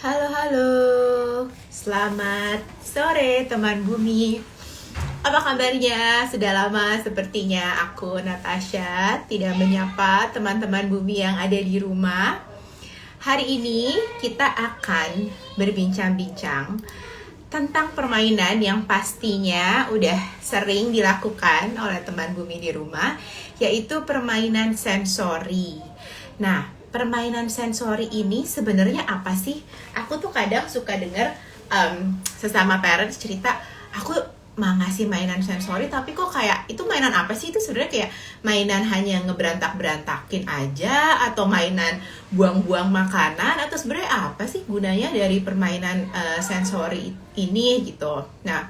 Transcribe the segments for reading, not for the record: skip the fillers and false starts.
Halo, halo. Selamat sore teman bumi. Apa kabarnya? Sudah lama sepertinya aku Natasha tidak menyapa teman-teman bumi yang ada di rumah. Hari ini kita akan berbincang-bincang tentang permainan yang pastinya udah sering dilakukan oleh teman bumi di rumah, yaitu permainan sensori. Nah, permainan sensori ini sebenarnya apa sih? Aku tuh kadang suka dengar sesama parents cerita, aku mau ngasih mainan sensori tapi kok kayak itu mainan apa sih? Itu sebenarnya kayak mainan hanya ngeberantak-berantakin aja atau mainan buang-buang makanan atau sebenarnya apa sih gunanya dari permainan sensori ini gitu. Nah,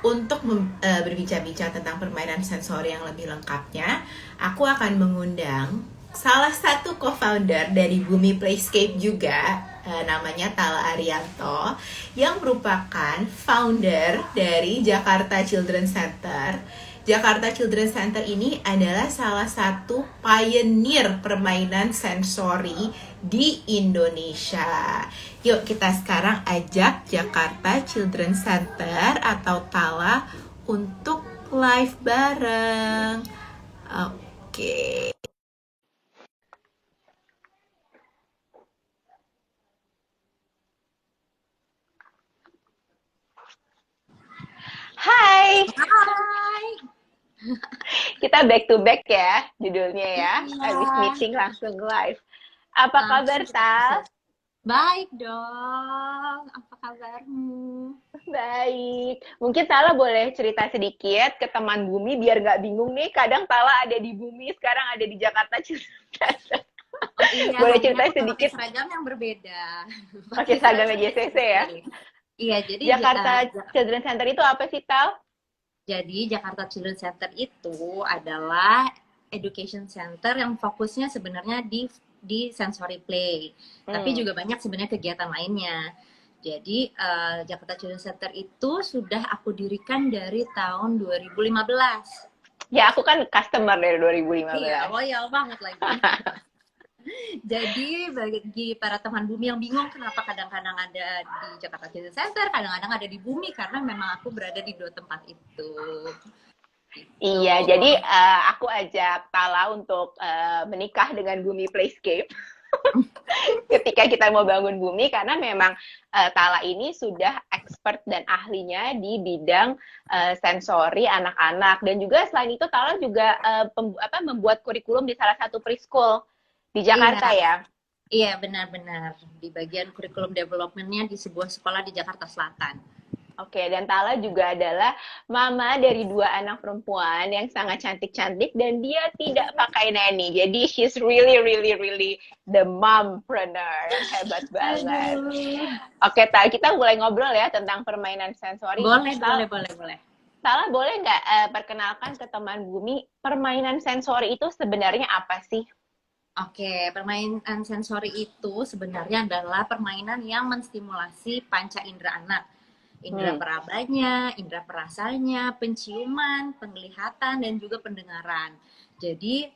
untuk berbincang-bincang tentang permainan sensori yang lebih lengkapnya, aku akan mengundang salah satu co-founder dari Bumi Playscape juga, namanya Tala Arianto, yang merupakan founder dari Jakarta Children Center. Jakarta Children Center ini adalah salah satu pioneer permainan sensori di Indonesia. Yuk kita sekarang ajak Jakarta Children Center atau Tala untuk live bareng. Oke. Hai, Hai. kita back to back ya judulnya ya. Habis Iya, meeting langsung live. Apa kabar, langsung Tal? bisa. Baik dong. Apa kabarmu? Baik. Mungkin Tala boleh cerita sedikit ke teman Bumi biar nggak bingung nih. Kadang Tala ada di Bumi, sekarang ada di Jakarta. Oh iya, Boleh hari ini cerita aku pakai sedikit seragam yang berbeda. pakai Pakai seragam seragam JCC ya. JCC. Iya, Jakarta Children Center itu apa sih, Tal? jadi Jakarta Children Center itu adalah education center yang fokusnya sebenarnya di sensory play. Tapi Hmm. juga banyak sebenarnya kegiatan lainnya. Jadi Jakarta Children Center itu sudah aku dirikan dari tahun 2015. Ya, aku kan customer dari Iya, 2015. loyal banget lagi. Jadi bagi para teman bumi yang bingung kenapa kadang-kadang ada di Jakarta Children Center, kadang-kadang ada di bumi karena memang aku berada di dua tempat itu. Gitu. Iya, jadi aku ajak Tala untuk menikah dengan Bumi Playscape ketika kita mau bangun bumi karena memang Tala ini sudah expert dan ahlinya di bidang sensori anak-anak dan juga selain itu Tala juga membuat kurikulum di salah satu preschool di Iya, Jakarta ya. iya benar-benar di bagian kurikulum development-nya di sebuah sekolah di Jakarta Selatan. Oke, dan Tala juga adalah mama dari dua anak perempuan yang sangat cantik-cantik dan dia tidak pakai nanny. Jadi she's really really really the mompreneur yang hebat banget. Aduh. Oke, Tal, kita mulai ngobrol ya tentang permainan sensori. Boleh, Tal, boleh, boleh, boleh. Tala boleh nggak perkenalkan ke teman Bumi permainan sensori itu sebenarnya apa sih? Oke, permainan sensori itu sebenarnya adalah permainan yang menstimulasi panca indera anak. Indera Hmm. perabanya, indera perasanya, penciuman, penglihatan, dan juga pendengaran. Jadi,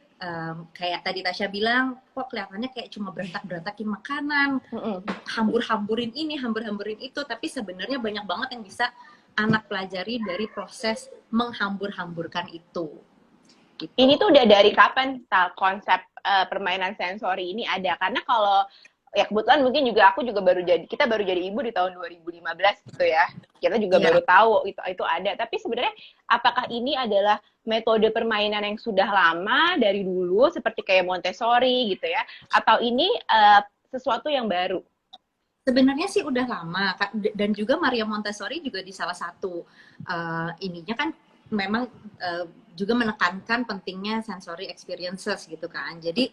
kayak tadi Tasya bilang, kok kelihatannya kayak cuma berantak-berantakin makanan, Hmm. hambur-hamburin ini, hambur-hamburin itu, tapi sebenarnya banyak banget yang bisa anak pelajari dari proses menghambur-hamburkan itu. Gitu. Ini tuh udah dari kapan Tal, konsep permainan sensori ini ada? Karena kalau ya kebetulan mungkin juga aku juga kita baru jadi ibu di tahun 2015 gitu ya. Kita juga Iya. baru tahu itu ada. Tapi sebenarnya apakah ini adalah metode permainan yang sudah lama dari dulu seperti kayak Montessori gitu ya? Atau ini sesuatu yang baru? Sebenarnya sih udah lama dan juga Maria Montessori juga di salah satu ininya kan memang juga menekankan pentingnya sensory experiences gitu kan. Jadi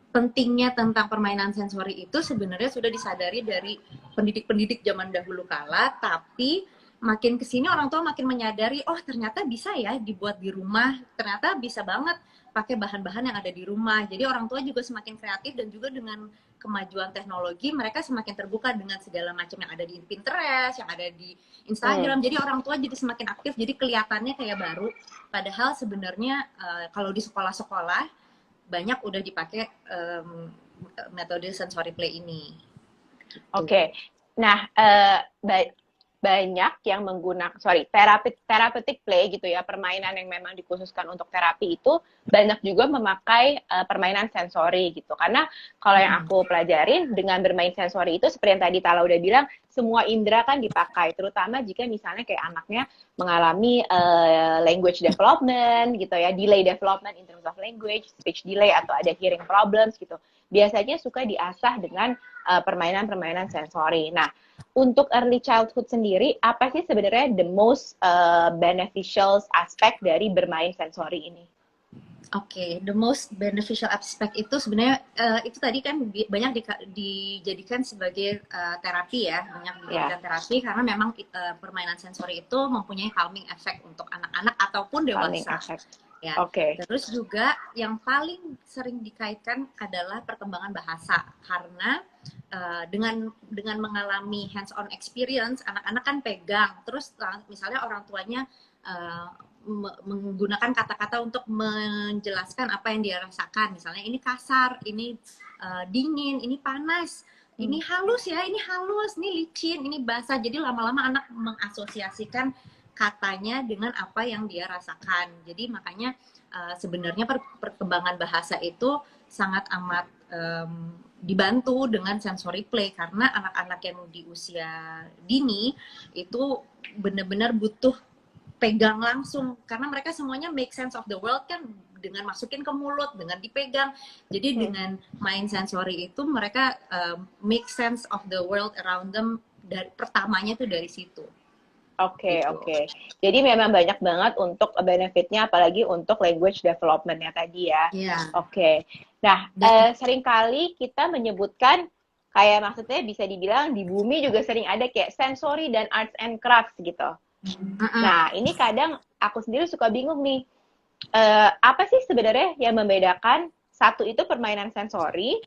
pentingnya tentang permainan sensori itu sebenarnya sudah disadari dari pendidik-pendidik zaman dahulu kala, tapi makin kesini orang tua makin menyadari, oh ternyata bisa ya dibuat di rumah, ternyata bisa banget pakai bahan-bahan yang ada di rumah. Jadi orang tua juga semakin kreatif dan juga dengan kemajuan teknologi mereka semakin terbuka dengan segala macam yang ada di Pinterest, yang ada di Instagram. Jadi orang tua jadi semakin aktif, jadi kelihatannya kayak baru. Padahal sebenarnya kalau di sekolah-sekolah banyak udah dipakai metode sensory play ini. Oke. Nah, banyak yang menggunakan, therapeutic play gitu ya, permainan yang memang dikhususkan untuk terapi itu banyak juga memakai permainan sensori gitu. Karena kalau yang aku pelajarin dengan bermain sensori itu seperti yang tadi Tala udah bilang, semua indera kan dipakai, terutama jika misalnya kayak anaknya mengalami language development gitu ya, delay development in terms of language, speech delay atau ada hearing problems gitu. Biasanya suka diasah dengan permainan-permainan sensori. Nah, untuk early childhood sendiri, apa sih sebenarnya the most beneficial aspek dari bermain sensori ini? Oke, the most beneficial aspect itu sebenarnya itu tadi kan banyak dijadikan sebagai terapi ya, banyak dijadikan terapi karena memang permainan sensori itu mempunyai calming effect untuk anak-anak ataupun dewasa. Ya. Terus juga yang paling sering dikaitkan adalah perkembangan bahasa karena dengan mengalami hands-on experience, anak-anak kan pegang, terus misalnya orang tuanya menggunakan kata-kata untuk menjelaskan apa yang dia rasakan. Misalnya ini kasar, ini dingin, ini panas, ini halus ya, ini halus, ini licin, ini basah. Jadi lama-lama anak mengasosiasikan katanya dengan apa yang dia rasakan. Jadi makanya sebenarnya perkembangan bahasa itu sangat amat dibantu dengan sensory play karena anak-anak yang di usia dini itu benar-benar butuh pegang langsung karena mereka semuanya make sense of the world kan dengan masukin ke mulut, dengan dipegang. Jadi dengan main sensori itu mereka make sense of the world around them dari pertamanya tuh dari situ. Oke. Jadi memang banyak banget untuk benefitnya apalagi untuk language development-nya tadi ya. Oke. Nah, seringkali kita menyebutkan kayak maksudnya bisa dibilang di bumi juga sering ada kayak sensory dan arts and crafts gitu. Nah, ini kadang aku sendiri suka bingung nih, apa sih sebenarnya yang membedakan satu itu permainan sensori,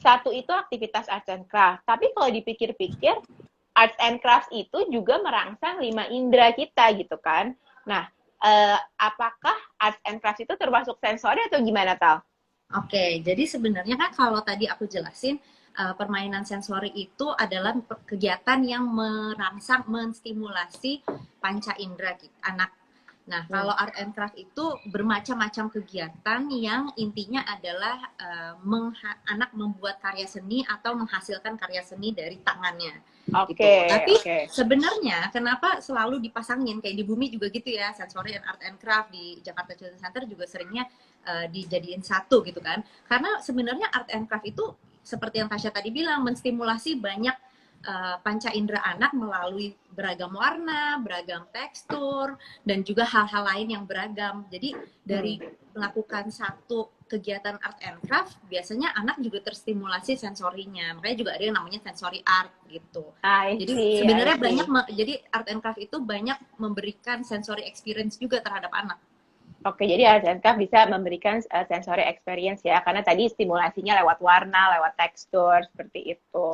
satu itu aktivitas arts and craft. Tapi kalau dipikir-pikir, arts and crafts itu juga merangsang 5 indera kita gitu kan. Nah, apakah arts and crafts itu termasuk sensori atau gimana, Tal? Oke, jadi sebenarnya kan kalau tadi aku jelasin, permainan sensori itu adalah kegiatan yang merangsang, menstimulasi panca indera anak. Nah, kalau art and craft itu bermacam-macam kegiatan yang intinya adalah anak membuat karya seni atau menghasilkan karya seni dari tangannya. Tapi sebenarnya kenapa selalu dipasangin kayak di bumi juga gitu ya, sensory and art and craft di Jakarta Children's Center juga seringnya dijadiin satu gitu kan. Karena sebenarnya art and craft itu seperti yang Tasya tadi bilang menstimulasi banyak panca indera anak melalui beragam warna, beragam tekstur, dan juga hal-hal lain yang beragam. Jadi dari melakukan satu kegiatan art and craft, biasanya anak juga terstimulasi sensorinya. Makanya juga ada yang namanya sensory art gitu. Jadi sebenarnya jadi art and craft itu banyak memberikan sensory experience juga terhadap anak. Oke, jadi art and craft bisa memberikan sensory experience ya, karena tadi stimulasinya lewat warna, lewat tekstur, seperti itu.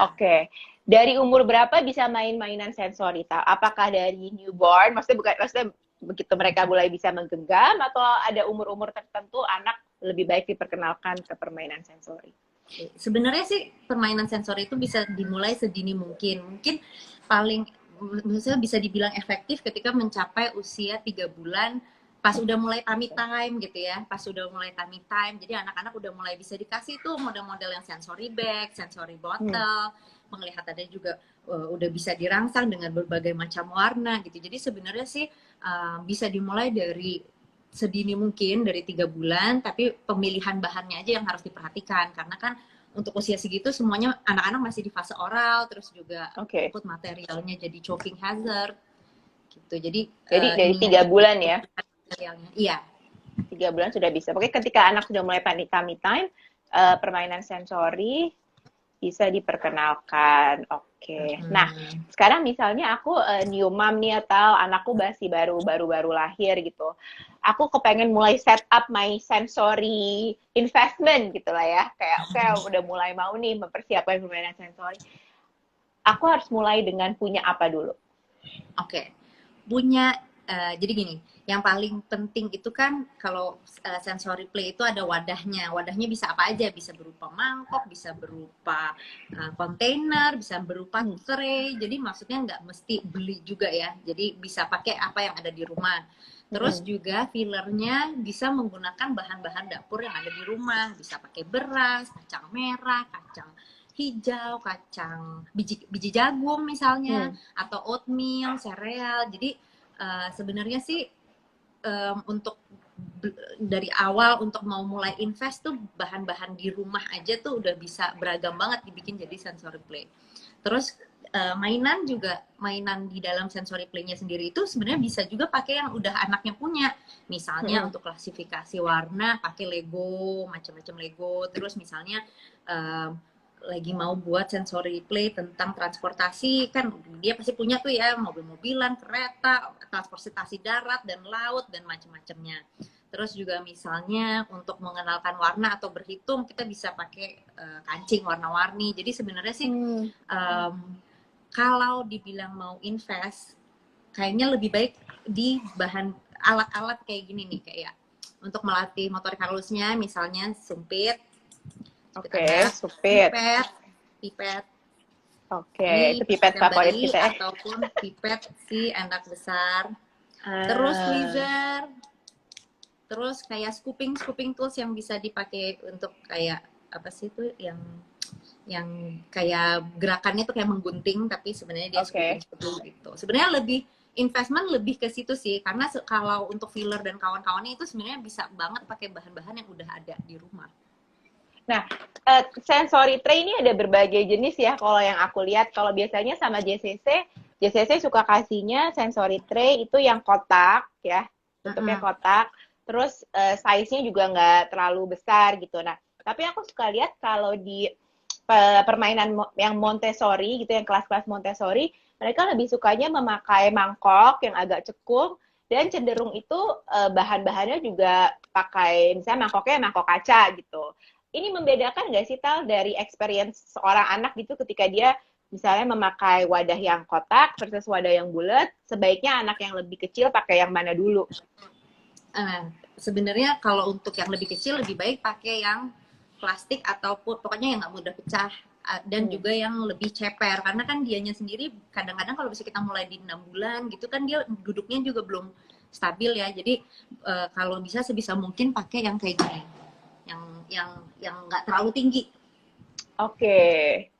Oke, dari umur berapa bisa main-mainan sensori? Apakah dari newborn, maksudnya begitu mereka mulai bisa menggenggam, atau ada umur-umur tertentu anak lebih baik diperkenalkan ke permainan sensori? Sebenarnya sih permainan sensori itu bisa dimulai sedini mungkin. Mungkin paling, misalnya bisa dibilang efektif ketika mencapai usia 3 bulan, pas udah mulai tummy time gitu ya, jadi anak-anak udah mulai bisa dikasih tuh model-model yang sensory bag, sensory bottle, penglihatannya juga udah bisa dirangsang dengan berbagai macam warna gitu. Jadi sebenarnya sih bisa dimulai dari sedini mungkin, dari 3 bulan, tapi pemilihan bahannya aja yang harus diperhatikan karena kan untuk usia segitu semuanya anak-anak masih di fase oral, terus juga input materialnya jadi choking hazard gitu. Jadi dari 3 bulan ya. Iya. 3 bulan sudah bisa. Pokoknya ketika anak sudah mulai tummy time, permainan sensori bisa diperkenalkan. Oke. Nah, sekarang misalnya aku new mom nih atau anakku masih baru lahir gitu. Aku kepengen mulai set up my sensory investment gitu lah ya. Kayak udah mulai mau nih mempersiapkan permainan sensori. Aku harus mulai dengan punya apa dulu? Oke. Punya Jadi gini, yang paling penting itu kan kalau sensory play itu ada wadahnya. Wadahnya bisa apa aja, bisa berupa mangkok, bisa berupa kontainer, bisa berupa tray. Jadi maksudnya nggak mesti beli juga ya. Jadi bisa pakai apa yang ada di rumah. Terus juga fillernya bisa menggunakan bahan-bahan dapur yang ada di rumah. Bisa pakai beras, kacang merah, kacang hijau, kacang biji jagung misalnya, atau oatmeal, sereal. Jadi sebenarnya sih untuk dari awal untuk mau mulai invest tuh bahan-bahan di rumah aja tuh udah bisa beragam banget dibikin jadi sensory play. Terus mainan di dalam sensory play-nya sendiri itu sebenarnya bisa juga pakai yang udah anaknya punya. Misalnya untuk klasifikasi warna pakai Lego, macam-macam Lego. Terus misalnya lagi mau buat sensory play tentang transportasi, kan dia pasti punya tuh ya mobil-mobilan, kereta, transportasi darat dan laut dan macam-macamnya. Terus juga misalnya untuk mengenalkan warna atau berhitung kita bisa pakai kancing warna-warni. Jadi sebenarnya sih kalau dibilang mau invest kayaknya lebih baik di bahan alat-alat kayak gini nih, kayak untuk melatih motorik halusnya misalnya sumpit. Supit. Pipet. Itu pipet favorit bayi, kita ya. ataupun pipet si anak besar. Terus tweezer. Terus kayak scooping tools yang bisa dipakai untuk kayak apa sih itu yang kayak gerakannya tuh kayak menggunting tapi sebenarnya dia scooping gitu. Sebenarnya investment lebih ke situ sih, karena kalau untuk filler dan kawan-kawannya itu sebenarnya bisa banget pakai bahan-bahan yang udah ada di rumah. Nah, sensory tray ini ada berbagai jenis ya kalau yang aku lihat. Kalau biasanya sama JCC suka kasihnya sensory tray itu yang kotak ya, bentuknya kotak. Terus size-nya juga nggak terlalu besar gitu. Nah, tapi aku suka lihat kalau di permainan yang Montessori gitu, yang kelas-kelas Montessori, mereka lebih sukanya memakai mangkok yang agak cekung, dan cenderung itu bahan-bahannya juga pakai, misalnya mangkoknya mangkok kaca gitu. Ini membedakan nggak sih, Tal, dari experience seorang anak gitu ketika dia misalnya memakai wadah yang kotak versus wadah yang bulat, sebaiknya anak yang lebih kecil pakai yang mana dulu? Sebenarnya kalau untuk yang lebih kecil lebih baik pakai yang plastik ataupun pokoknya yang nggak mudah pecah, dan juga yang lebih ceper, karena kan dianya sendiri kadang-kadang kalau bisa kita mulai di 6 bulan gitu kan dia duduknya juga belum stabil ya. Jadi kalau bisa sebisa mungkin pakai yang kayak gini, yang nggak terlalu tinggi.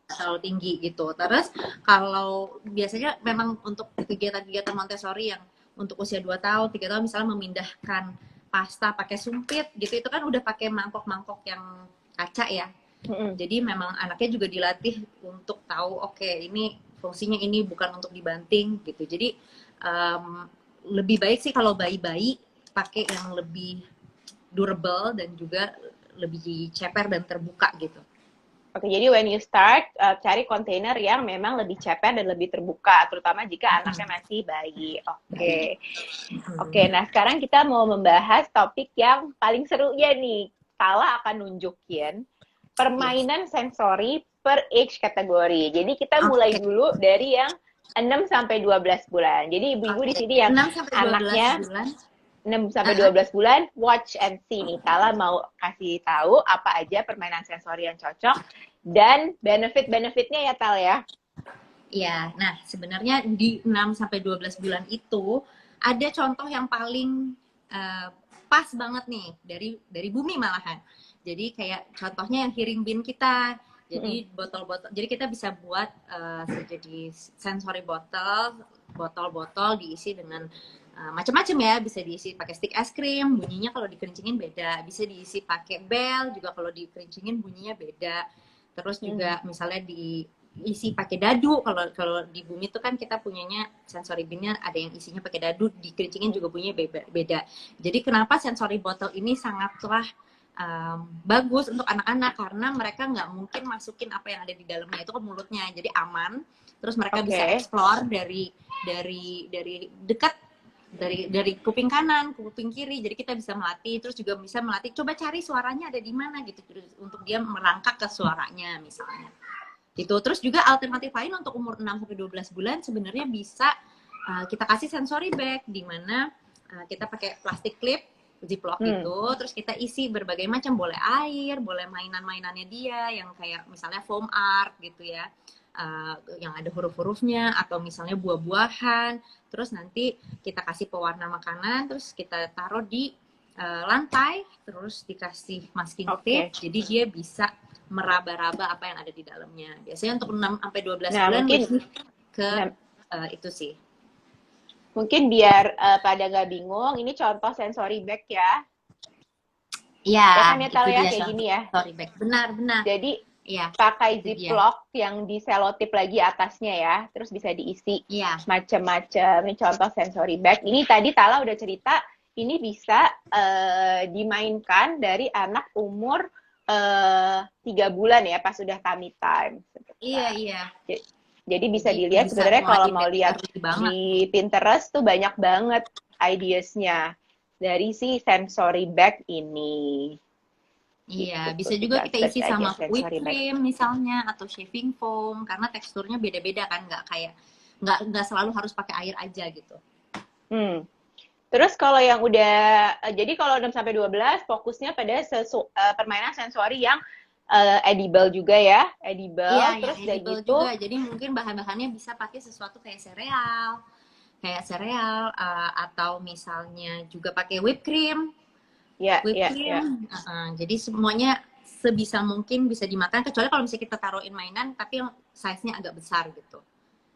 Terlalu tinggi gitu. Terus kalau biasanya memang untuk kegiatan-kegiatan Montessori yang untuk usia 2 tahun, 3 tahun misalnya memindahkan pasta pakai sumpit gitu, itu kan udah pakai mangkok-mangkok yang kaca ya. Jadi memang anaknya juga dilatih untuk tahu ini fungsinya ini bukan untuk dibanting gitu. Jadi lebih baik sih kalau bayi-bayi pakai yang lebih durable dan juga lebih ceper dan terbuka gitu. Jadi when you start, cari kontainer yang memang lebih ceper dan lebih terbuka, terutama jika anaknya masih bayi. Nah sekarang kita mau membahas topik yang paling serunya nih. Tala akan nunjukin permainan sensori per age kategori. Jadi kita mulai dulu dari yang 6-12 bulan. Jadi ibu-ibu di sini yang anaknya 6-12 bulan, watch and see nih. Tala mau kasih tahu apa aja permainan sensori yang cocok dan benefit-benefitnya ya, Tal ya. Iya, nah sebenarnya di 6-12 bulan itu ada contoh yang paling pas banget nih dari Bumi malahan. Jadi kayak contohnya yang hearing bin kita. Jadi botol-botol. Jadi kita bisa buat jadi sensory botol diisi dengan macam-macam ya. Bisa diisi pakai stick es krim, bunyinya kalau dikencingin beda. Bisa diisi pakai bel, juga kalau dikencingin bunyinya beda. Terus juga misalnya diisi pakai dadu. Kalau di Bumi itu kan kita punyanya sensory bin-nya ada yang isinya pakai dadu, dikencingin juga bunyinya beda. Jadi kenapa sensory botol ini sangatlah bagus untuk anak-anak, karena mereka nggak mungkin masukin apa yang ada di dalamnya itu ke mulutnya, jadi aman. Terus mereka bisa explore dari dekat, dari kuping kanan ke kuping kiri, jadi kita bisa melatih. Terus juga bisa melatih coba cari suaranya ada di mana gitu, untuk dia merangkak ke suaranya misalnya gitu. Terus juga alternatif lain untuk umur 6-12 bulan sebenarnya bisa kita kasih sensory bag di mana kita pakai plastik clip ziplock gitu, terus kita isi berbagai macam, boleh air, boleh mainan-mainannya dia yang kayak misalnya foam art gitu ya, yang ada huruf-hurufnya, atau misalnya buah-buahan, terus nanti kita kasih pewarna makanan, terus kita taruh di lantai, terus dikasih masking tape, jadi dia bisa meraba-raba apa yang ada di dalamnya. Biasanya untuk 6 sampai 12 bulan mungkin ke itu sih. Mungkin biar pada nggak bingung, ini contoh sensory bag ya. Iya, Ya kan ya, Tal, ya, kayak gini ya. Sensory bag. Benar. Jadi ya, pakai ziplock yang diselotip lagi atasnya ya, terus bisa diisi macam-macam. Ini contoh sensory bag. Ini tadi Tala udah cerita, ini bisa dimainkan dari anak umur 3 bulan ya, pas sudah tummy time. Iya. Jadi bisa dilihat sebenarnya kalau mau lihat di Pinterest tuh banyak banget ideas-nya dari si sensory bag ini. Iya, bisa juga kita isi sama whipped cream misalnya, atau shaving foam, karena teksturnya beda-beda kan, nggak selalu harus pakai air aja gitu. Terus kalau yang udah, jadi kalau 6 sampai 12 fokusnya pada permainan sensori yang edible juga ya, Iya, terus yang edible gitu juga. Jadi mungkin bahan-bahannya bisa pakai sesuatu kayak sereal, atau misalnya juga pakai whipped cream. Whipped cream. Jadi semuanya sebisa mungkin bisa dimakan, kecuali kalau misalnya kita taruhin mainan tapi yang size-nya agak besar gitu.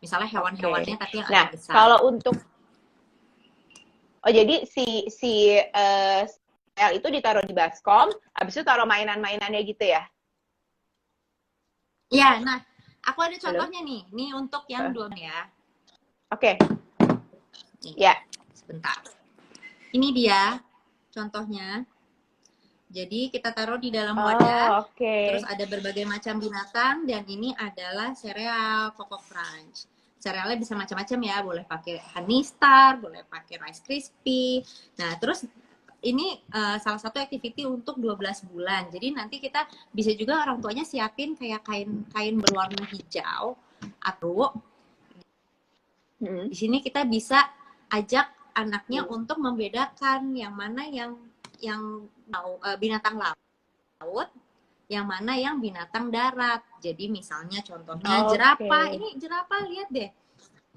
Misalnya hewan-hewannya tapi yang agak besar. Kalau untuk jadi si sereal itu ditaruh di baskom, habis itu taruh mainan-mainannya gitu ya? Iya, nah aku ada contohnya nih. Nih untuk yang 2 ya. Oke. Ya. Sebentar. Ini dia contohnya. Jadi kita taruh di dalam wadah. Terus ada berbagai macam binatang, dan ini adalah sereal Coco Crunch. Serealnya bisa macam-macam ya, boleh pakai Honey Star, boleh pakai Rice Krispie. Nah, terus ini salah satu activity untuk 12 bulan. Jadi nanti kita bisa juga orang tuanya siapin kayak kain berwarna hijau atau di sini kita bisa ajak anaknya untuk membedakan yang mana yang binatang laut, yang mana yang binatang darat. Jadi misalnya contohnya jerapah. Ini jerapah, lihat deh.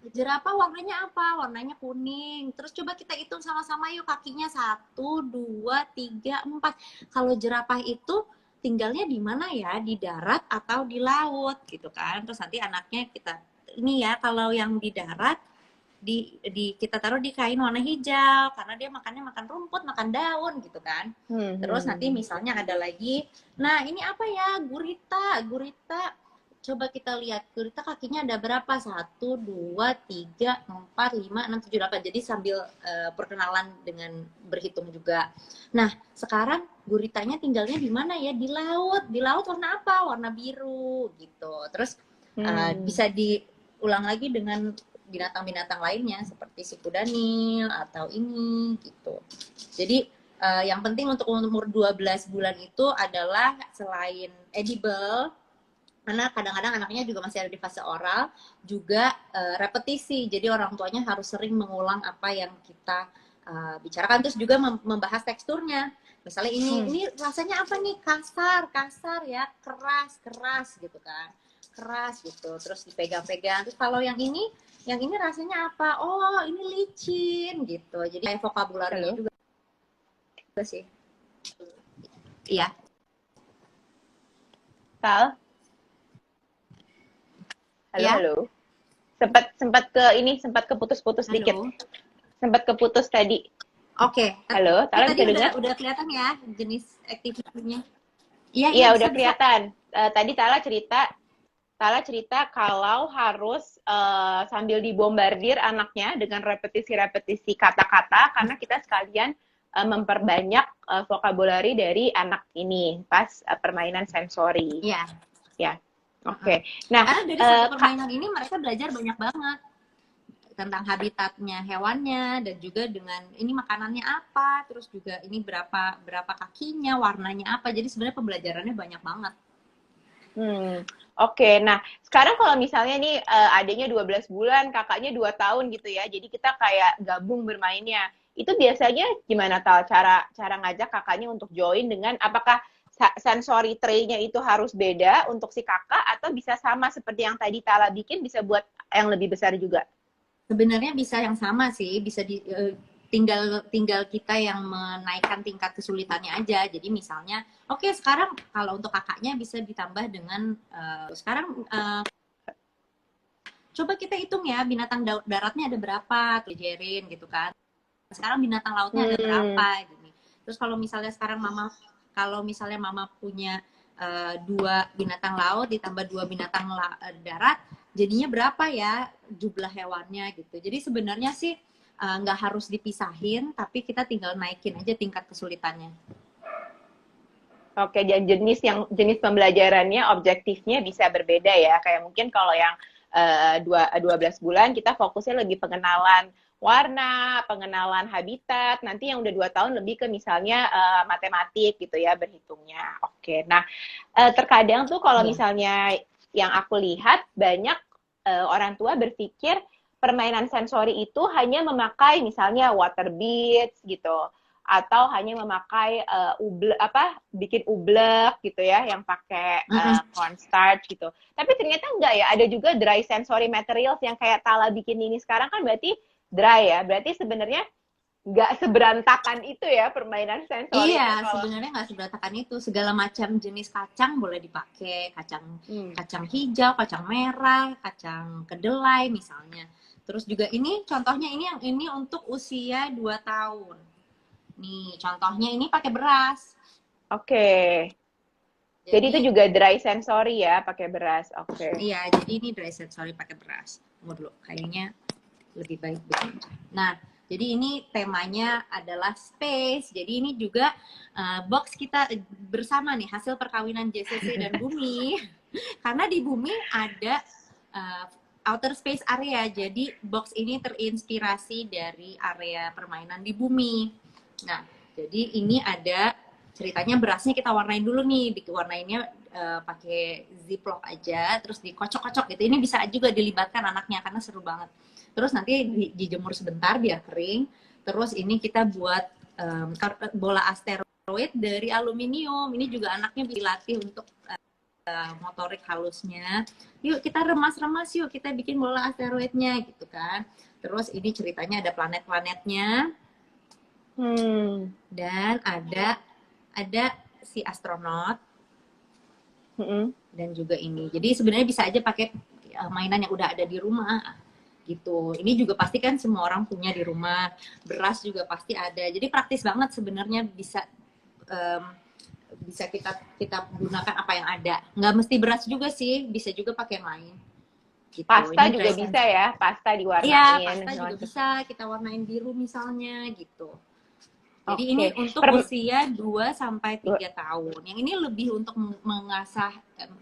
Jerapah warnanya apa? Warnanya kuning. Terus coba kita hitung sama-sama yuk kakinya 1, 2, 3, 4. Kalau jerapah itu tinggalnya di mana ya? Di darat atau di laut gitu kan. Terus nanti anaknya ini ya, kalau yang di darat kita taruh di kain warna hijau karena dia makan rumput, makan daun gitu kan. Terus nanti misalnya ada lagi, nah ini apa ya? Gurita. Coba kita lihat, gurita kakinya ada berapa? 1, 2, 3, 4, 5, 6, 7, 8. Jadi sambil perkenalan dengan berhitung juga. Nah, sekarang guritanya tinggalnya di mana ya? Di laut. Di laut warna apa? Warna biru gitu. Terus bisa diulang lagi dengan binatang-binatang lainnya seperti si kuda Nil atau ini gitu. Jadi yang penting untuk umur 12 bulan itu adalah selain edible, karena kadang-kadang anaknya juga masih ada di fase oral, juga repetisi. Jadi orang tuanya harus sering mengulang apa yang kita bicarakan, terus juga membahas teksturnya. Misalnya ini rasanya apa nih? Kasar ya, keras gitu kan. Keras gitu, terus dipegang-pegang. Terus kalau yang ini rasanya apa? Oh, ini licin gitu. Jadi kayak vokabularnya juga sih. Iya. Tal? Halo. Sempat keputus-putus dikit. Sempat keputus tadi. Oke. Halo, Tala bisa dengar? Udah kelihatan ya jenis activity-nya? Iya, udah kelihatan. Tadi Tala cerita kalau harus sambil dibombardir anaknya dengan repetisi kata-kata, karena kita sekalian memperbanyak vokabulari dari anak ini pas permainan sensori. Iya. Ya. Oke. Nah, karena dari satu permainan ini mereka belajar banyak banget tentang habitatnya hewannya, dan juga dengan ini makanannya apa, terus juga ini berapa kakinya, warnanya apa. Jadi sebenarnya pembelajarannya banyak banget. Oke. Nah, sekarang kalau misalnya nih adiknya 12 bulan, kakaknya 2 tahun gitu ya. Jadi kita kayak gabung bermainnya. Itu biasanya gimana Tal cara ngajak kakaknya untuk join dengan apakah sensory tray-nya itu harus beda untuk si kakak atau bisa sama seperti yang tadi Tala bikin bisa buat yang lebih besar juga? Sebenarnya bisa yang sama sih, bisa tinggal kita yang menaikkan tingkat kesulitannya aja. Jadi misalnya, oke, sekarang kalau untuk kakaknya bisa ditambah dengan sekarang coba kita hitung ya binatang daratnya ada berapa, tuh jerin gitu kan. Sekarang binatang lautnya ada berapa gini. Terus kalau misalnya sekarang mama punya 2 binatang laut ditambah 2 binatang darat, jadinya berapa ya jumlah hewannya gitu. Jadi sebenarnya sih nggak harus dipisahin, tapi kita tinggal naikin aja tingkat kesulitannya. Oke, dan jenis pembelajarannya, objektifnya bisa berbeda ya. Kayak mungkin kalau yang 12 bulan kita fokusnya lebih pengenalan warna, pengenalan habitat. Nanti yang udah 2 tahun lebih ke misalnya matematik gitu ya, berhitungnya. Oke, nah terkadang tuh kalau misalnya yang aku lihat banyak orang tua berpikir permainan sensori itu hanya memakai misalnya water beads gitu atau hanya memakai bikin ublek gitu ya yang pakai cornstarch gitu. Tapi ternyata enggak ya, ada juga dry sensory materials yang kayak Tala bikin ini sekarang kan berarti dry ya. Berarti sebenarnya nggak seberantakan itu ya permainan sensori. Iya, sebenarnya nggak seberantakan itu. Segala macam jenis kacang boleh dipakai, kacang hijau, kacang merah, kacang kedelai misalnya. Terus juga ini contohnya ini untuk usia 2 tahun. Nih, contohnya ini pakai beras. Oke. Jadi itu juga dry sensory ya, pakai beras. Oke. Iya, jadi ini dry sensory pakai beras. Tunggu dulu, kayaknya lebih baik begini. Nah, jadi ini temanya adalah space. Jadi ini juga box kita bersama nih, hasil perkawinan JCC dan Bumi. Karena di Bumi ada outer space area. Jadi box ini terinspirasi dari area permainan di Bumi. Nah, jadi ini ada ceritanya berasnya kita warnain dulu nih, diwarnainnya pakai ziplock aja, terus dikocok-kocok gitu. Ini bisa juga dilibatkan anaknya karena seru banget. Terus nanti dijemur sebentar biar kering. Terus ini kita buat bola asteroid dari aluminium. Ini juga anaknya dilatih untuk motorik halusnya. Yuk kita remas-remas yuk, kita bikin bola asteroidnya gitu kan. Terus ini ceritanya ada planet-planetnya. Dan ada si astronot dan juga ini. Jadi sebenarnya bisa aja pakai mainan yang udah ada di rumah gitu. Ini juga pasti kan semua orang punya di rumah. Beras juga pasti ada. Jadi praktis banget sebenarnya bisa kita gunakan apa yang ada. Nggak mesti beras juga sih, bisa juga pakai main. Gitu. Pasta ini juga bisa ya, pasta diwarnain. Iya, pasta juga bisa kita warnain biru misalnya gitu. Jadi ini untuk usia 2-3 tahun. Yang ini lebih untuk mengasah,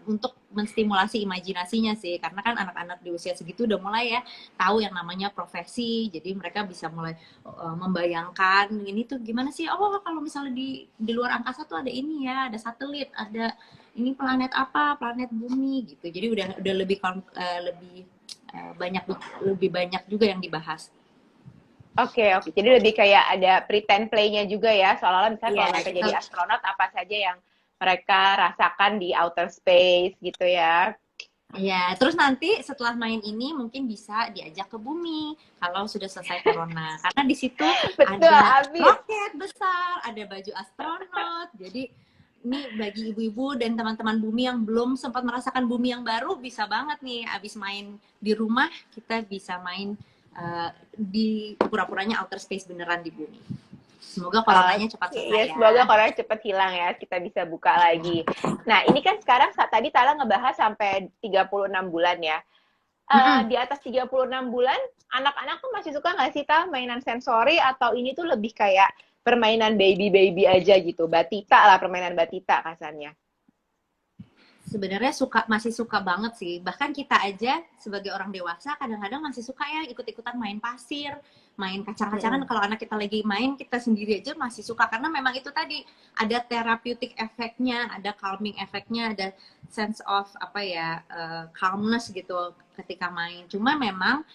untuk menstimulasi imajinasinya sih. Karena kan anak-anak di usia segitu udah mulai ya tahu yang namanya profesi. Jadi mereka bisa mulai membayangkan ini tuh gimana sih. Oh kalau misalnya di luar angkasa tuh ada ini ya, ada satelit, ada ini planet apa, planet bumi gitu. Jadi udah lebih banyak juga yang dibahas. Oke. Jadi lebih kayak ada pretend play-nya juga ya. Seolah-olah misalnya kalau mereka jadi astronot, apa saja yang mereka rasakan di outer space gitu ya. Iya, terus nanti setelah main ini mungkin bisa diajak ke bumi kalau sudah selesai corona. Karena di situ ada roket besar, ada baju astronot. Jadi ini bagi ibu-ibu dan teman-teman bumi yang belum sempat merasakan bumi yang baru, bisa banget nih abis main di rumah, kita bisa main di pura-puranya outer space beneran di bumi. Semoga coronanya cepat selesai ya. Semoga corona cepat hilang ya, kita bisa buka lagi. Nah, ini kan sekarang tadi Tala ngebahas sampai 36 bulan ya. Di atas 36 bulan, anak-anak tuh masih suka nggak sih Tal mainan sensori atau ini tuh lebih kayak permainan baby-baby aja gitu? Batita lah, permainan batita kasarnya. Sebenarnya masih suka banget sih. Bahkan kita aja sebagai orang dewasa kadang-kadang masih suka ya ikut-ikutan main pasir, main kacang-kacangan. Kalau anak kita lagi main, kita sendiri aja masih suka karena memang itu tadi ada therapeutic efeknya, ada calming efeknya, ada sense of apa ya, calmness gitu ketika main. Cuma memang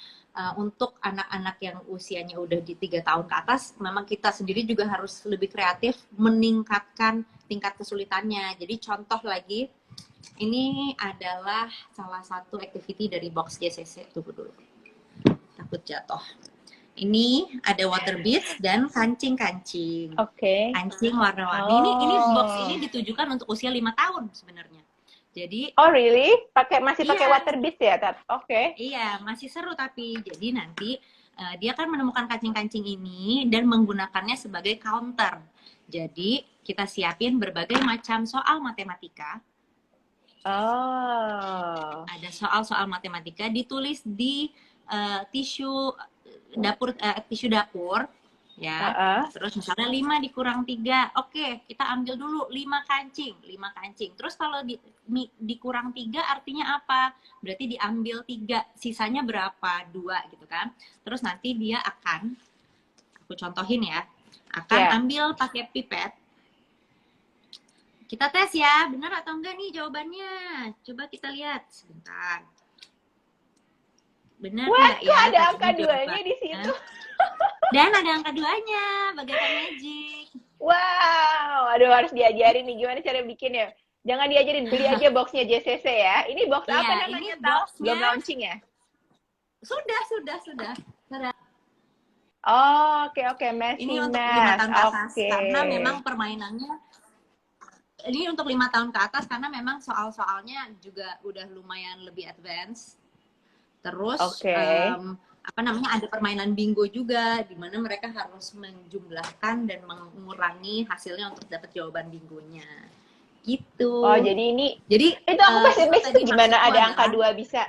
untuk anak-anak yang usianya udah di 3 tahun ke atas, memang kita sendiri juga harus lebih kreatif meningkatkan tingkat kesulitannya. Jadi contoh lagi, ini adalah salah satu activity dari box JCC. Tunggu dulu, takut jatuh. Ini ada water beads dan kancing-kancing. Oke. Kancing warna-warni. Ini box ini ditujukan untuk usia 5 tahun sebenarnya. Jadi Oh really? Masih pakai Iya. water beads ya, Tat? Oke. iya, masih seru tapi. Jadi nanti dia kan menemukan kancing-kancing ini dan menggunakannya sebagai counter. Jadi kita siapin berbagai macam soal matematika. Oh. Ada soal-soal matematika ditulis di tisu dapur ya. Terus misalnya 5 dikurang 3. Oke, kita ambil dulu 5 kancing. Terus kalau dikurang 3 artinya apa? Berarti diambil 3. Sisanya berapa? 2 gitu kan. Terus nanti dia akan, aku contohin ya, akan ambil pakai pipet. Kita tes ya, benar atau enggak nih jawabannya? Coba kita lihat sebentar. Benar Wah, nggak kok ya? ada angka 2-nya di situ? Dan ada angka 2-nya, bagaikan magic. Wow, aduh harus diajarin nih gimana cara bikinnya. Jangan diajarin, beli aja boxnya JCC ya. Ini box apa namanya? Ini Tahu? boxnya Belum launching ya? Sudah. Oh, oke. Messi Ini untuk 5 Math. tahun ke atas Oke. karena memang permainannya ini untuk 5 tahun ke atas karena memang soal-soalnya juga udah lumayan lebih advance. Terus apa namanya, ada permainan bingo juga di mana mereka harus menjumlahkan dan mengurangi hasilnya untuk dapat jawaban bingonya. Gitu. Oh, jadi itu aku pasti itu gimana ada angka 2 bisa.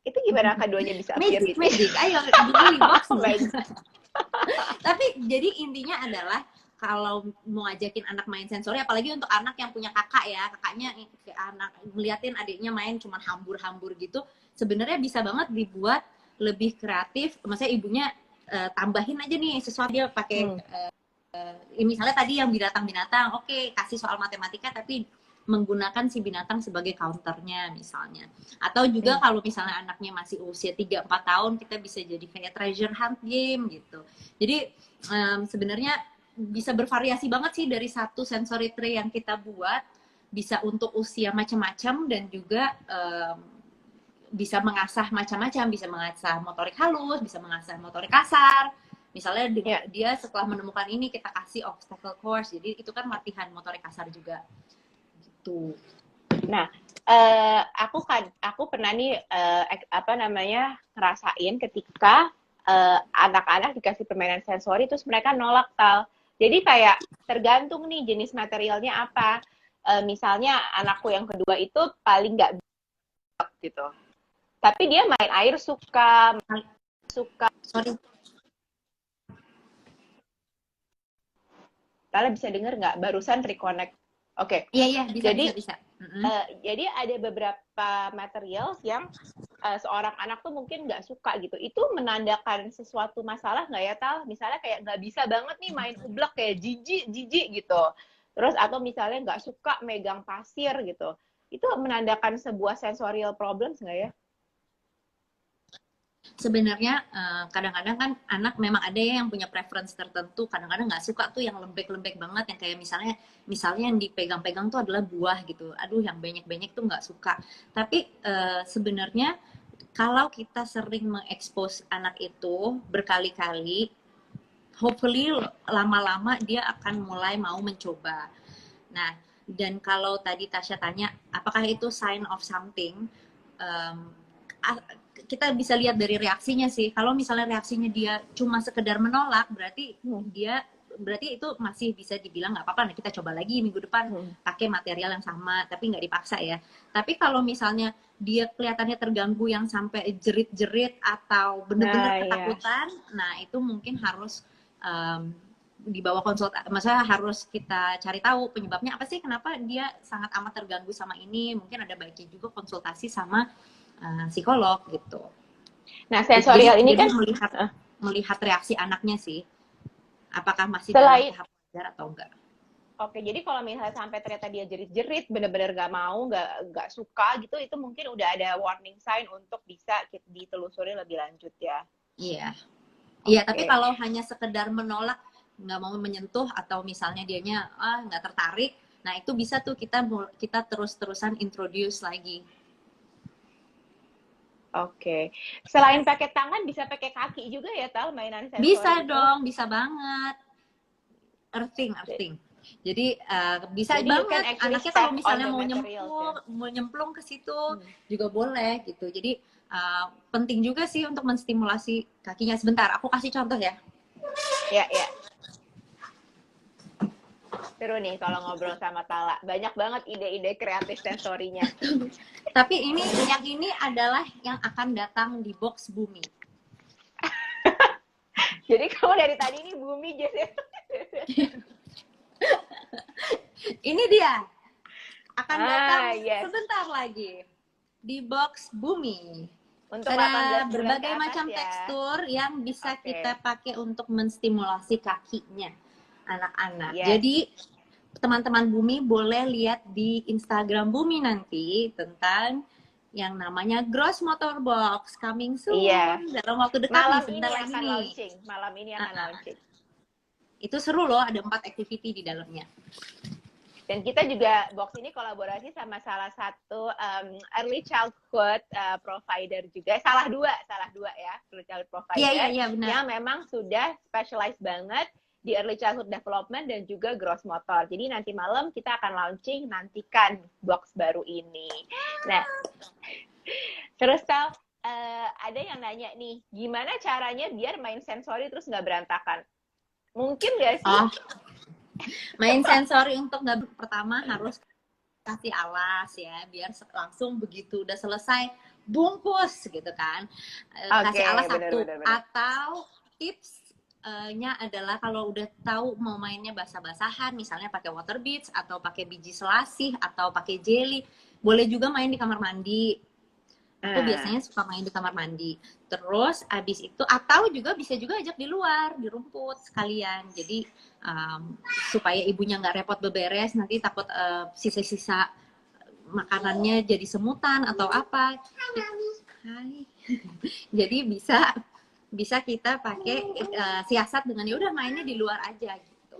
Itu gimana angka 2-nya bisa appear gitu? Magic. Ayo dibeli box. Tapi jadi intinya adalah kalau mau ngajakin anak main sensori, apalagi untuk anak yang punya kakak ya, kakaknya anak ngeliatin adiknya main cuman hambur-hambur gitu, sebenarnya bisa banget dibuat lebih kreatif. Maksudnya ibunya tambahin aja nih sesuatu, dia pakai misalnya tadi yang binatang-binatang, oke, kasih soal matematika tapi menggunakan si binatang sebagai counternya misalnya. Atau juga kalau misalnya anaknya masih usia 3-4 tahun, kita bisa jadi kayak treasure hunt game gitu. Jadi sebenarnya bisa bervariasi banget sih dari satu sensory tree yang kita buat, bisa untuk usia macam-macam dan juga bisa mengasah macam-macam, bisa mengasah motorik halus, bisa mengasah motorik kasar. Misalnya dia setelah menemukan ini kita kasih obstacle course, jadi itu kan latihan motorik kasar juga. Gitu. Nah, aku pernah nih ngerasain ketika anak-anak dikasih permainan sensori terus mereka nolak, Tal. Jadi kayak tergantung nih jenis materialnya apa. Misalnya anakku yang kedua itu paling nggak gitu. Tapi dia main air suka. Sorry. Tala bisa denger nggak? Barusan reconnect. Oke. Iya, bisa. Jadi ada beberapa material yang seorang anak tuh mungkin nggak suka gitu. Itu menandakan sesuatu masalah nggak ya, Tal? Misalnya kayak nggak bisa banget nih main ublek, kayak jijik gitu. Terus atau misalnya nggak suka megang pasir gitu. Itu menandakan sebuah sensorial problems nggak ya? Sebenarnya kadang-kadang kan anak memang ada ya yang punya preference tertentu, kadang-kadang nggak suka tuh yang lembek-lembek banget, yang kayak misalnya yang dipegang-pegang tuh adalah buah gitu, aduh yang banyak-banyak tuh nggak suka. Tapi sebenarnya kalau kita sering mengekspos anak itu berkali-kali, hopefully lama-lama dia akan mulai mau mencoba. Nah, dan kalau tadi Tasya tanya apakah itu sign of something, kita bisa lihat dari reaksinya sih. Kalau misalnya reaksinya dia cuma sekedar menolak, berarti itu masih bisa dibilang nggak apa-apa. Nah, kita coba lagi minggu depan pakai material yang sama, tapi nggak dipaksa ya. Tapi kalau misalnya dia kelihatannya terganggu yang sampai jerit-jerit atau benar-benar ketakutan, nah itu mungkin harus dibawa konsultasi, maksudnya harus kita cari tahu penyebabnya apa sih, kenapa dia sangat amat terganggu sama ini. Mungkin ada baiknya juga konsultasi sama psikolog gitu. Nah, sensorial ini jadi kan melihat reaksi anaknya sih, apakah masih Selain- dalam tahap wajar atau enggak. Oke, jadi kalau misalnya sampai ternyata dia jerit-jerit, bener-bener nggak mau, nggak suka gitu, itu mungkin udah ada warning sign untuk bisa ditelusuri lebih lanjut ya. Iya. Iya, Oke. tapi kalau hanya sekedar menolak, nggak mau menyentuh, atau misalnya dianya nggak tertarik, nah itu bisa tuh kita terus-terusan introduce lagi. Oke. Selain pakai tangan, bisa pakai kaki juga ya, Tal, mainan sensori Bisa itu? dong, bisa banget. Earthing. Jadi bisa Jadi you can banget actually anaknya step kalau on misalnya the mau materials, nyemplung ke situ juga boleh gitu. Jadi penting juga sih untuk menstimulasi kakinya. Sebentar, aku kasih contoh ya. Ya. Seru nih kalau ngobrol sama Tala. Banyak banget ide-ide kreatif sensorinya. Tapi yang ini adalah yang akan datang di box Bumi. Jadi kamu dari tadi ini bumi Jess ya? Ini dia akan datang yes. sebentar lagi di box Bumi. Untuk 18 Ada bulan berbagai ke atas macam ya. tekstur yang bisa Oke. kita pakai untuk menstimulasi kakinya anak-anak. Yes. Jadi teman-teman Bumi boleh lihat di Instagram Bumi nanti tentang yang namanya Gross Motor Box coming soon. Iya. Dalam waktu dekat Malam nih, sebentar ini lagi akan nih. launching. Malam ini akan launching. Itu seru loh, ada 4 activity di dalamnya. Dan kita juga box ini kolaborasi sama salah satu early childhood provider juga. Salah dua ya, early childhood provider. Iya, benar. Yang memang sudah specialized banget di early childhood development dan juga gross motor. Jadi nanti malam kita akan launching, nantikan box baru ini. Nah, terus Tal, ada yang nanya nih, gimana caranya biar main sensori terus nggak berantakan? Mungkin nggak sih? Main sensori untuk nggak, pertama harus kasih alas ya, biar langsung begitu udah selesai bungkus gitu kan. Kasih alas satu. Bener. Atau tipsnya adalah kalau udah tahu mau mainnya basah-basahan, misalnya pakai water beads atau pakai biji selasih atau pakai jelly, boleh juga main di kamar mandi. Aku biasanya suka main di kamar mandi. Terus abis itu, atau juga bisa juga ajak di luar, di rumput sekalian. Jadi supaya ibunya nggak repot beberes, nanti takut sisa-sisa makanannya jadi semutan atau apa. Hai. Jadi bisa kita pakai siasat dengan ya udah mainnya di luar aja gitu.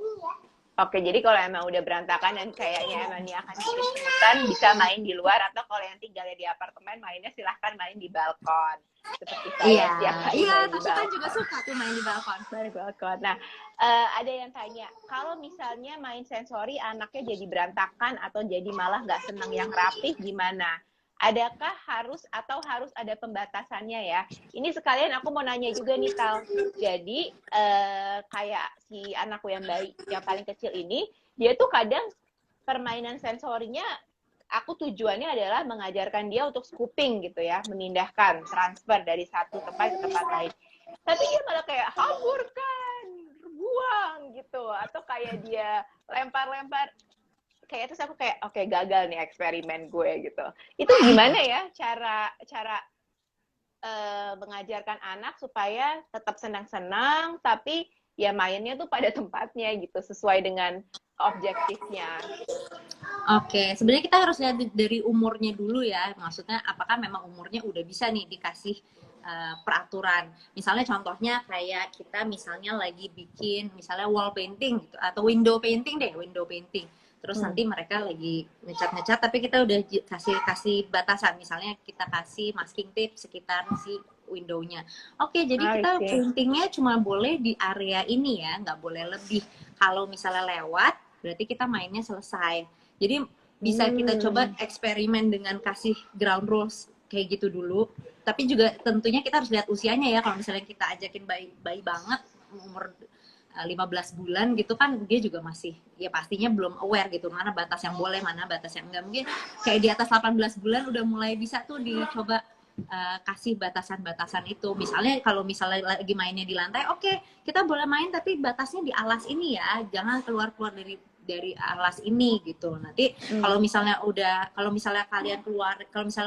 Oke, jadi kalau emang udah berantakan dan kayaknya emang ini akan bikin semutan, bisa main di luar, atau kalau yang tinggalnya di apartemen, mainnya silahkan main di balkon. Seperti saya setiap hari main di balkon. Juga suka tuh main di balkon. Nah, ada yang tanya, kalau misalnya main sensori anaknya jadi berantakan atau jadi malah nggak senang yang rapih, gimana? Adakah harus ada pembatasannya ya? Ini sekalian aku mau nanya juga nih Tal. Jadi kayak si anakku yang paling kecil ini, dia tuh kadang permainan sensorinya aku tujuannya adalah mengajarkan dia untuk scooping gitu ya, memindahkan, transfer dari satu tempat ke tempat lain. Tapi dia malah kayak hamburkan, buang gitu, atau kayak dia lempar-lempar. Kayak terus aku kayak oke, gagal nih eksperimen gue gitu. Itu gimana ya cara mengajarkan anak supaya tetap senang-senang tapi ya mainnya tuh pada tempatnya gitu, sesuai dengan objektifnya. Oke, sebenarnya kita harus lihat dari umurnya dulu ya. Maksudnya apakah memang umurnya udah bisa nih dikasih peraturan. Misalnya contohnya kayak kita misalnya lagi bikin misalnya wall painting gitu, atau window painting. Terus nanti mereka lagi ngecat, tapi kita udah kasih batasan. Misalnya kita kasih masking tape sekitar si window-nya. Oke, jadi kita paintingnya cuma boleh di area ini ya, nggak boleh lebih. Kalau misalnya lewat, berarti kita mainnya selesai. Jadi bisa kita coba eksperimen dengan kasih ground rules kayak gitu dulu. Tapi juga tentunya kita harus lihat usianya ya. Kalau misalnya kita ajakin bayi banget, umur 15 bulan gitu kan, dia juga masih ya pastinya belum aware gitu, mana batas yang boleh, mana batas yang enggak. Mungkin kayak di atas 18 bulan udah mulai bisa tuh dicoba kasih batasan-batasan itu. Misalnya kalau misalnya lagi mainnya di lantai, oke, kita boleh main tapi batasnya di alas ini ya, jangan keluar-keluar dari alas ini gitu. Nanti kalau misalnya kalau misalnya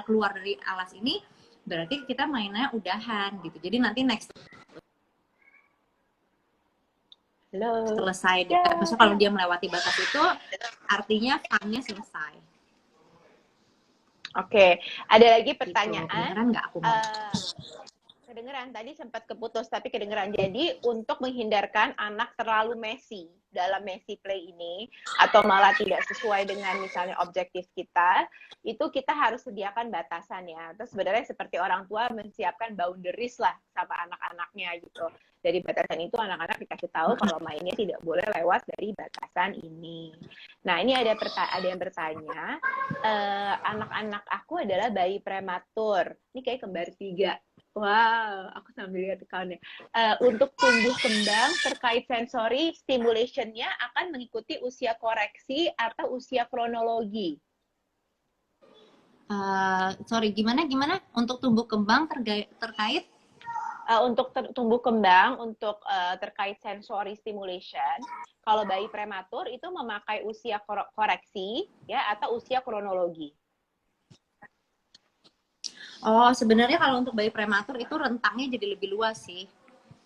keluar dari alas ini, berarti kita mainnya udahan gitu. Jadi nanti next Halo. selesai, maksudnya kalau dia melewati batas itu, artinya fun-nya selesai. Oke, ada lagi Gitu. pertanyaan. Kedengeran nggak aku ngomong? Kedengeran, tadi sempat keputus tapi kedengeran. Jadi untuk menghindarkan anak terlalu messy dalam messy play ini atau malah tidak sesuai dengan misalnya objektif kita, itu kita harus sediakan batasan ya. Terus sebenarnya seperti orang tua menyiapkan boundaries lah sama anak-anaknya gitu. Dari batasan itu anak-anak dikasih tahu kalau mainnya tidak boleh lewat dari batasan ini. Nah, ini ada yang bertanya, anak-anak aku adalah bayi prematur. Ini kayak kembar 3. Wow, aku sambil lihat account-nya. Untuk tumbuh kembang terkait sensory stimulation-nya akan mengikuti usia koreksi atau usia kronologi. Sorry, gimana? Untuk tumbuh kembang terkait? Untuk tumbuh kembang, untuk terkait sensory stimulation, kalau bayi prematur itu memakai usia koreksi ya atau usia kronologi. Oh, sebenarnya kalau untuk bayi prematur itu rentangnya jadi lebih luas sih.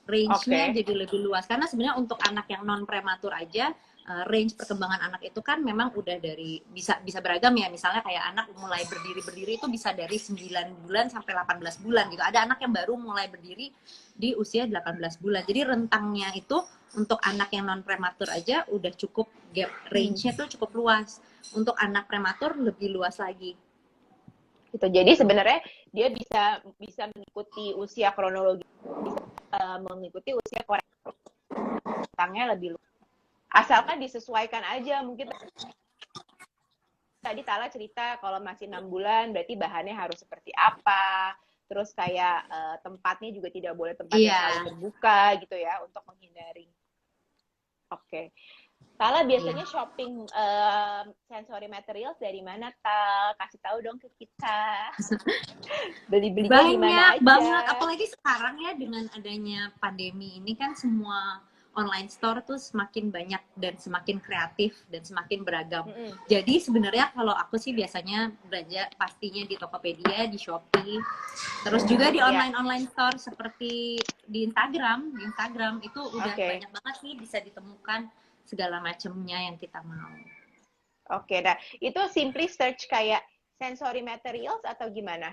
Range-nya jadi lebih luas. Karena sebenarnya untuk anak yang non prematur aja, range perkembangan anak itu kan memang udah dari bisa beragam ya. Misalnya kayak anak mulai berdiri itu bisa dari 9 bulan sampai 18 bulan gitu. Ada anak yang baru mulai berdiri di usia 18 bulan. Jadi rentangnya itu untuk anak yang non prematur aja udah cukup gap range-nya tuh cukup luas. Untuk anak prematur lebih luas lagi. Gitu. Jadi sebenarnya dia bisa mengikuti usia kronologi, bisa mengikuti usia koreksi, rentangnya lebih luas. Asalkan disesuaikan aja. Mungkin tadi Tala cerita kalau masih 6 bulan berarti bahannya harus seperti apa. Terus kayak tempatnya juga tidak boleh tempatnya selalu terbuka gitu ya untuk menghindari. Oke. Tala biasanya shopping sensory materials dari mana, Tal? Kasih tahu dong ke kita. Beli-belinya di mana aja? Banyak banget, apalagi sekarang ya dengan adanya pandemi ini kan semua online store tuh semakin banyak dan semakin kreatif dan semakin beragam. Jadi sebenarnya kalau aku sih biasanya belanja pastinya di Tokopedia, di Shopee, terus juga di online store seperti di Instagram. Di Instagram itu udah banyak banget sih bisa ditemukan segala macamnya yang kita mau. Oke, nah itu simply search kayak sensory materials atau gimana?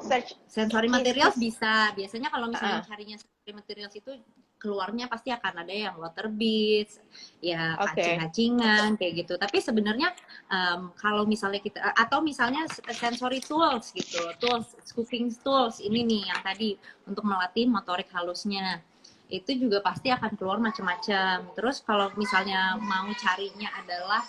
Search sensory materials bisa. Biasanya kalau misalnya carinya sensory materials itu keluarnya pasti akan ada yang water beads, ya kancing-kancingan kayak gitu. Tapi sebenarnya kalau misalnya kita atau misalnya sensory tools gitu, cooking tools ini nih yang tadi untuk melatih motorik halusnya. Itu juga pasti akan keluar macam-macam. Terus kalau misalnya mau carinya adalah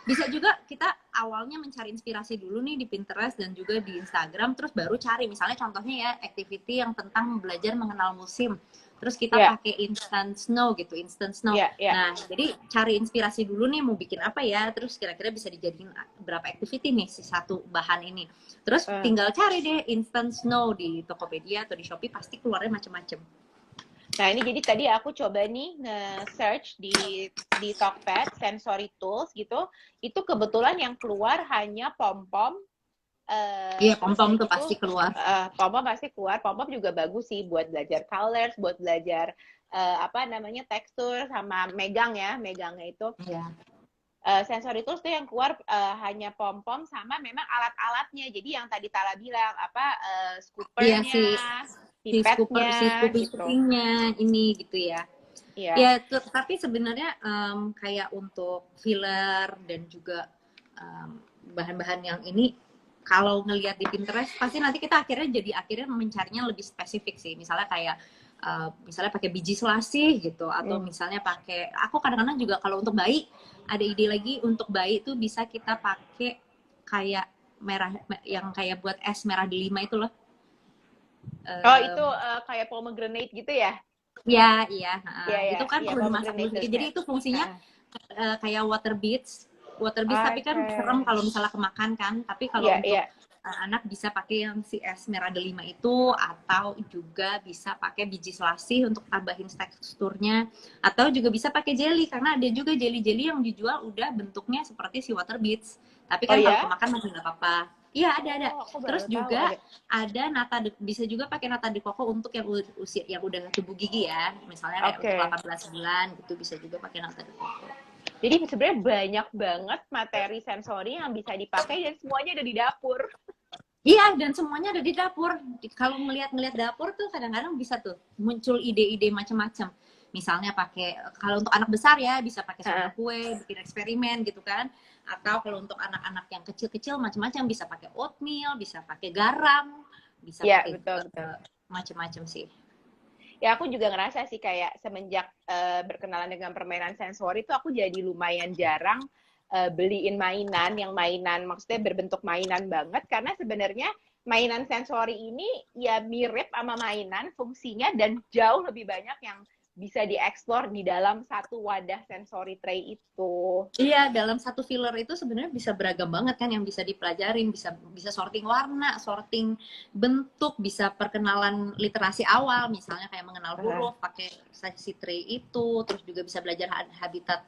bisa juga kita awalnya mencari inspirasi dulu nih di Pinterest dan juga di Instagram, terus baru cari misalnya contohnya ya activity yang tentang belajar mengenal musim. Terus kita pakai instant snow. Nah, jadi cari inspirasi dulu nih mau bikin apa ya, terus kira-kira bisa dijadiin berapa activity nih si satu bahan ini. Terus tinggal cari deh instant snow di Tokopedia atau di Shopee, pasti keluarnya macam-macam. Nah, ini jadi tadi aku coba nih nge-search di Tokped sensory tools gitu. Itu kebetulan yang keluar hanya pom-pom. Iya, pom-pom tuh pasti keluar. Pom-pom pasti keluar. Pom-pom juga bagus sih buat belajar colors, buat belajar tekstur sama megangnya itu. Iya. Sensory tools tuh yang keluar hanya pom-pom sama memang alat-alatnya. Jadi yang tadi Tala bilang scoopernya, pipetnya, scooping-nya ini gitu ya. Ya, tapi sebenarnya kayak untuk filler dan juga bahan-bahan yang ini kalau ngelihat di Pinterest pasti nanti kita akhirnya mencarinya lebih spesifik sih. Misalnya kayak misalnya pakai biji selasih gitu atau misalnya pakai, aku kadang-kadang juga kalau untuk bayi ada ide lagi, untuk bayi itu bisa kita pakai kayak merah yang kayak buat es merah delima itu loh. Itu kayak pomegranate gitu ya? Iya. Itu kan perlu dimasak dulu. Jadi itu fungsinya kayak water beads. water beads, tapi kan Oke. serem kalau misalnya kemakan kan. Tapi kalau Iya, untuk iya. anak bisa pakai yang si Esmeralda 5 itu, atau juga bisa pakai biji selasih untuk tambahin teksturnya, atau juga bisa pakai jelly, karena ada juga jelly-jelly yang dijual udah bentuknya seperti si water beads. Tapi Oh kan kalau ya? kemakan masih nggak apa-apa. Iya, ada. Oh, aku Terus baru tahu juga ada. ada bisa juga pakai nata de coco untuk yang usia yang udah tumbuh gigi ya. Misalnya kayak Oke. untuk 18 bulan gitu bisa juga pakai nata de coco. Jadi sebenarnya banyak banget materi sensori yang bisa dipakai dan semuanya ada di dapur. Iya, dan semuanya ada di dapur. Kalau ngeliat dapur tuh kadang-kadang bisa tuh muncul ide-ide macam-macam. Misalnya pakai, kalau untuk anak besar ya bisa pakai soda kue, bikin eksperimen gitu kan. Atau kalau untuk anak-anak yang kecil-kecil macam-macam bisa pakai oatmeal, bisa pakai garam, bisa Iya, pakai betul. macam-macam sih. Ya aku juga ngerasa sih kayak semenjak berkenalan dengan permainan sensori itu aku jadi lumayan jarang beliin mainan yang mainan maksudnya berbentuk mainan banget, karena sebenarnya mainan sensori ini ya mirip sama mainan fungsinya dan jauh lebih banyak yang bisa dieksplor di dalam satu wadah sensori tray itu. Iya, dalam satu filler itu sebenarnya bisa beragam banget kan yang bisa dipelajarin, bisa sorting warna, sorting bentuk, bisa perkenalan literasi awal, misalnya kayak mengenal huruf pakai seksi tray itu, terus juga bisa belajar habitat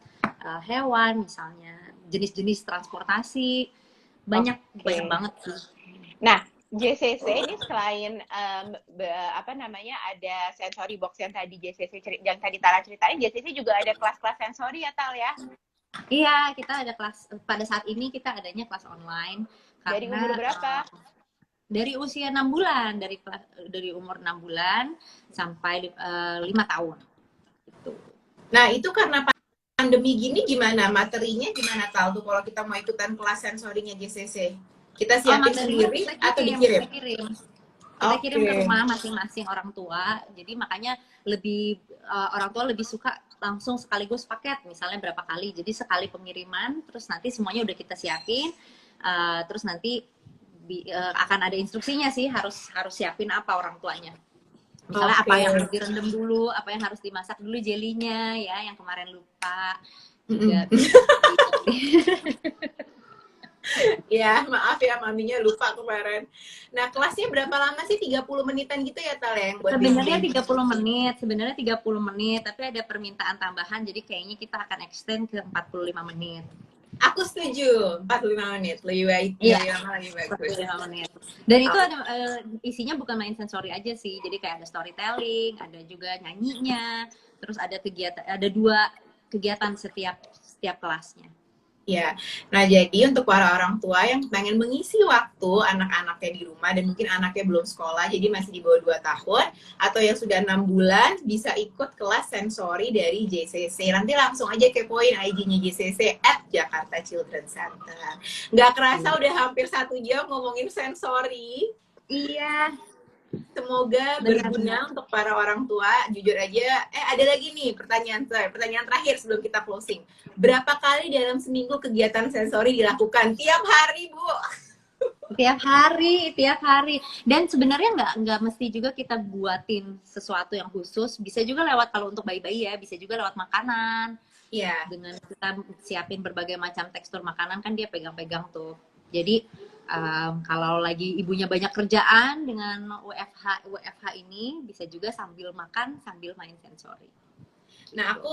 hewan, misalnya jenis-jenis transportasi, banyak banget sih. Nah, JCC ini selain ada sensory box yang tadi yang tadi Tara ceritain, JCC juga ada kelas-kelas sensori ya, Tal ya? Iya, kita ada kelas, pada saat ini kita adanya kelas online. Dari umur berapa? Dari usia 6 bulan, dari umur 6 bulan sampai 5 tahun. Gitu. Nah, itu karena pandemi gini gimana? Materinya gimana, Tal? Tuh kalau kita mau ikutan kelas sensorinya JCC? Kita siapin sendiri atau dikirim? Kita kirim ke rumah masing-masing orang tua. Jadi makanya orang tua lebih suka langsung sekaligus paket, misalnya berapa kali. Jadi sekali pengiriman, terus nanti semuanya udah kita siapin. Terus nanti akan ada instruksinya sih, harus siapin apa orang tuanya. Misalnya apa yang harus direndam dulu, apa yang harus dimasak dulu jelinya ya, yang kemarin lupa. Juga Ya, maaf ya maminya lupa kemarin. Nah, kelasnya berapa lama sih? 30 menitan gitu ya, Tal, yang buat sebenarnya 30 menit, tapi ada permintaan tambahan, jadi kayaknya kita akan extend ke 45 menit. Aku setuju, 45 menit. Lebih baik, lebih bagus. 45 menit. Dan itu ada isinya bukan main sensori aja sih, jadi kayak ada storytelling, ada juga nyanyinya, terus ada 2 kegiatan setiap kelasnya. Ya, nah jadi untuk para orang tua yang pengen mengisi waktu anak-anaknya di rumah dan mungkin anaknya belum sekolah, jadi masih di bawah 2 tahun, atau yang sudah 6 bulan, bisa ikut kelas sensori dari JCC. Nanti langsung aja kepoin IG-nya JCC @Jakarta Children Center. Nggak kerasa udah hampir 1 jam ngomongin sensori. Iya. Semoga berguna untuk para orang tua. Jujur aja, ada lagi nih pertanyaan terakhir sebelum kita closing. Berapa kali dalam seminggu kegiatan sensori dilakukan? Tiap hari, Bu. Tiap hari. Dan sebenarnya nggak mesti juga kita buatin sesuatu yang khusus. Bisa juga lewat, kalau untuk bayi-bayi ya, bisa juga lewat makanan. Iya. Dengan kita siapin berbagai macam tekstur makanan, kan dia pegang-pegang tuh. Jadi kalau lagi ibunya banyak kerjaan dengan WFH ini, bisa juga sambil makan sambil main sensori. Nah, aku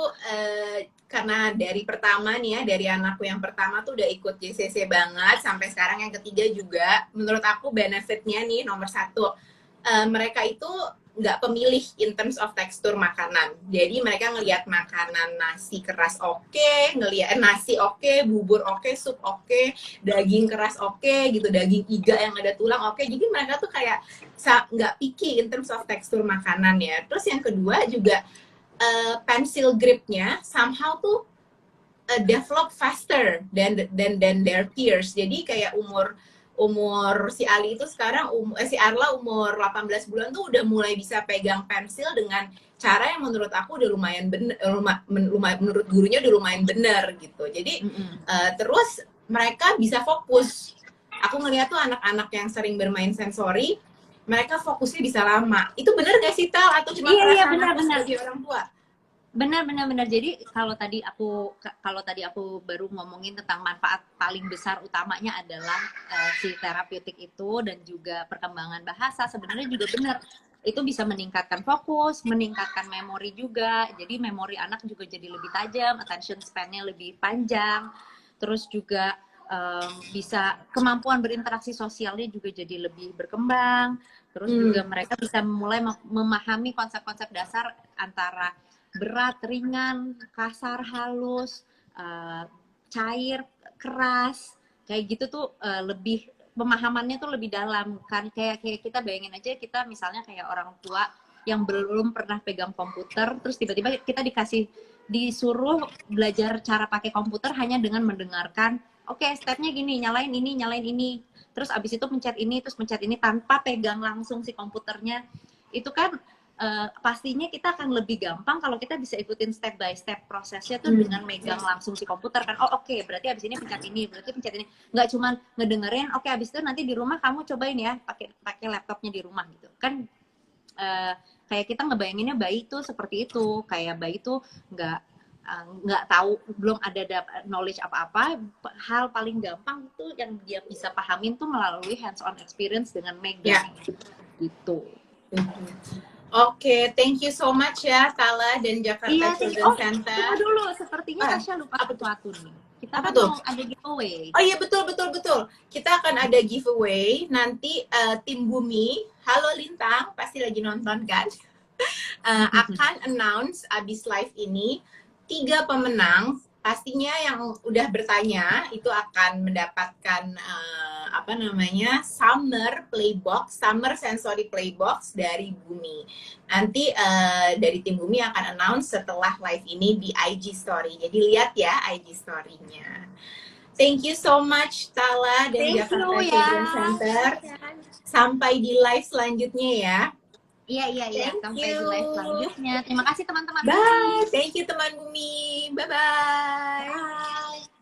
karena dari pertama nih ya, dari anakku yang pertama tuh udah ikut JCC banget, sampai sekarang yang ketiga juga. Menurut aku benefitnya nih nomor 1, mereka itu nggak pemilih in terms of tekstur makanan. Jadi mereka ngelihat makanan nasi keras ngelihat nasi bubur sup daging keras gitu, daging iga yang ada tulang Jadi mereka tuh kayak nggak picky in terms of tekstur makanan ya. Terus yang kedua juga pencil gripnya somehow tuh develop faster than their peers. Jadi kayak umur si Ali itu sekarang si Arla umur 18 bulan tuh udah mulai bisa pegang pensil dengan cara yang menurut aku udah lumayan bener, menurut gurunya udah lumayan bener gitu. Jadi terus mereka bisa fokus. Aku ngeliat tuh anak-anak yang sering bermain sensori, mereka fokusnya bisa lama. Itu bener gak sih, Tal? Atau cuma benar dari orang tua? Benar. Jadi kalau tadi aku baru ngomongin tentang manfaat paling besar utamanya adalah si terapeutik itu dan juga perkembangan bahasa, sebenarnya juga benar. Itu bisa meningkatkan fokus, meningkatkan memori juga. Jadi memori anak juga jadi lebih tajam, attention span-nya lebih panjang. Terus juga bisa kemampuan berinteraksi sosialnya juga jadi lebih berkembang. Terus juga mereka bisa mulai memahami konsep-konsep dasar antara berat, ringan, kasar, halus, cair, keras, kayak gitu tuh lebih pemahamannya tuh lebih dalam kan. Kayak kita bayangin aja, kita misalnya kayak orang tua yang belum pernah pegang komputer, terus tiba-tiba kita disuruh belajar cara pakai komputer hanya dengan mendengarkan, oke, stepnya gini, nyalain ini, terus abis itu pencet ini, terus pencet ini, tanpa pegang langsung si komputernya. Itu kan pastinya kita akan lebih gampang kalau kita bisa ikutin step by step prosesnya tuh dengan megang langsung si komputer kan. Oh oke, berarti abis ini pencet ini, berarti pencet ini. Nggak cuman ngedengerin, oke abis itu nanti di rumah kamu cobain ya pakai laptopnya di rumah gitu kan. Kayak kita ngebayanginnya bayi tuh seperti itu, kayak bayi tuh nggak tahu, belum ada knowledge apa-apa. Hal paling gampang tuh yang dia bisa pahamin tuh melalui hands on experience dengan megang gitu. Oke, thank you so much ya Tala dan Jakarta Children's Center. Tunggu dulu, sepertinya Tasya lupa sesuatu nih. Kita apa kan tuh? mau ada giveaway. Oh iya, betul. Kita akan ada giveaway nanti. Tim Bumi, halo Lintang, pasti lagi nonton kan? Akan announce abis live ini 3 pemenang. Pastinya yang udah bertanya itu akan mendapatkan Summer Sensory Playbox dari Bumi. Nanti dari tim Bumi akan announce setelah live ini di IG Story. Jadi lihat ya IG Story-nya. Thank you so much Tala dan Jakarta Children's Center. Sampai di live selanjutnya ya. Iya. Sampai di live selanjutnya. Terima kasih teman-teman. Bye. Thank you teman Bumi. Bye-bye. Bye.